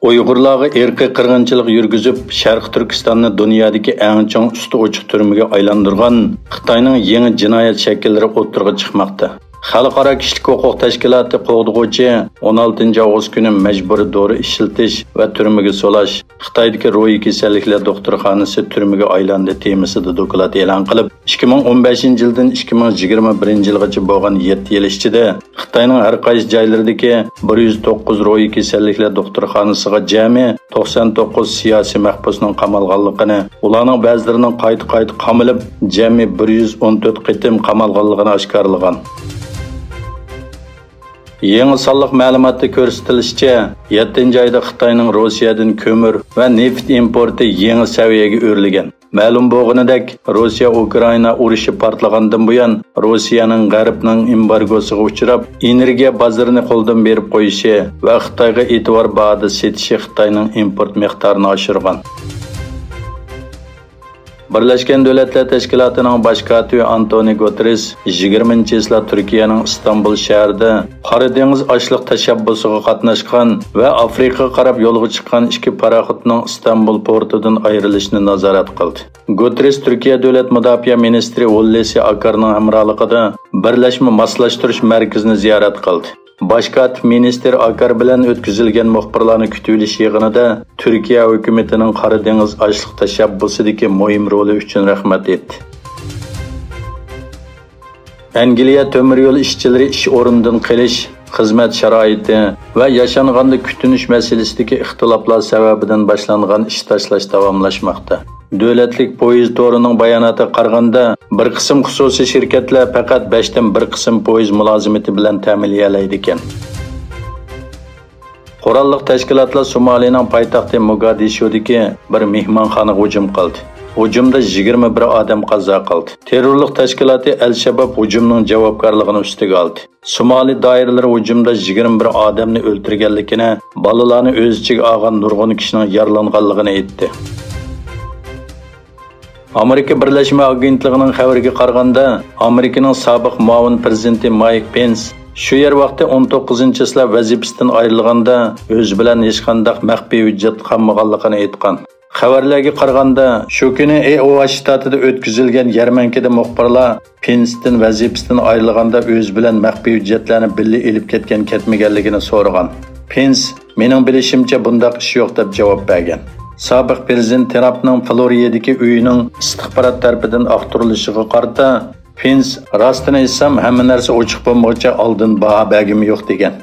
Uyg'urlarga irqiy qirg'inchilik yurgizib, Sharq Turkistonni dunyodagi eng chong usti ochiq turmaga aylantirgan Xitoyning yangi jinoyat shakllari o'ttirg'a chiqmoqda. Xalqaro kishilik huquq tashkiloti qo'g'dug'uvchi 16 avgust kuni majburiy dori ishiltish va turmaga solash Xitoydagi ro'yi kasalliklar doktorxonasi turmaga aylandi temasida doklad e'lon qilib, 2015 yildan 2021 yilgacha bo'lgan 7 yil ichida Xitoyning har qaysi joylaridagi 109 ro'yi kasalliklar doktorxonasiga jami 99 siyosiy mahbusning qamalganligini, ularning ba'zilarining qayta qamalib, jami 114 qitim qamalganligini oshkorlagan. Yangi sonliq ma'lumotda ko'rsatilishicha, 7-oyda Xitoyning Rossiyadan ko'mir va neft importi yangi saviyaga o'rlagan. Ma'lum bo'lganidek, Rossiya Ukraina urushi portlagandan buyon Rossiyaning G'arbning embargosiga uchrab, energiya bozorini qo'ldan berib qo'yishi va Xitoyga e'tibor bag'ida setishi Xitoyning import miqdorini oshirgan. Birlashgan Davlatlar Tashkilotining bosh kotibi Antonio Guterres 20-yilda Turkiyaning Istanbul shahrida Qora dengiz ochliq tashabbusiga qatnashgan va Afrikaga qarab yo'lga chiqqan ikki paraxotning Istanbul portidan ayrilishini nazorat qildi. Guterres Turkiya davlat mudofaa ministri Hulusi Akarning hamrohligida birlashma moslashtirish markazini ziyorat qildi. Bosh kotib ministr Akar bilan o'tkazilgan muxbirlarni kutilish yig'inida Turkiya hukumatining Qora dengiz ochliq tashabbusidagi muhim roli uchun rahmat etdi. Angliya temir yo'l ishchilari ish o'rnidan qilish, xizmat sharoiti va yashanganda kutinish masalasidagi ixtiloflar sababidan boshlangan ish tashlash davomlashmoqda. Davlatlik poyezd to'rining bayonotiga qaraganda, bir qism xususiy shirkatlar faqat 5 dan 1 qism poyezd mulozimati bilan ta'minlaydi ekan. Qurolli tashkilotlar Somalining poytaxti Mogadishodagi bir mehmonxonaga hujum qildi. Hujumda 21 odam qazo qildi. Terrorlik tashkiloti Al-Shabaab hujumning javobgarligini ustiga oldi. Somali doiralari hujumda 21 odamni o'ldirganligini, bolalarni o'z ichiga olgan nurg'un kishining yaralanganligini aytdi. Amerika Birlashma Agentligining xabariga qaraganda, Amerikaning sobiq muavin prezidenti Mike Pence shu yer vaqtda 19-yilda vazifasidan ayrilganda o'z bilan hech qanday maxfiy hujjat qolmaganligini aytgan. Xabarlarga qaraganda, shu kuni Iowa shtatida o'tkazilgan yarmankada muxbirlar Pence'dan vazifasidan ayrilganda o'z bilan maxfiy hujjatlarni birga elib ketmaganligini so'ragan. Pence, "Mening bilishimcha bundaq ish yo'q" deb javob bergan. Sobiq prezident Trumpning Floridadagi uyining istixborot tarafidan aqtirilishiga qarata Pence rostini aytsam hamma narsa ochiq bo'lmoqcha oldin baho bergim yo'q degan.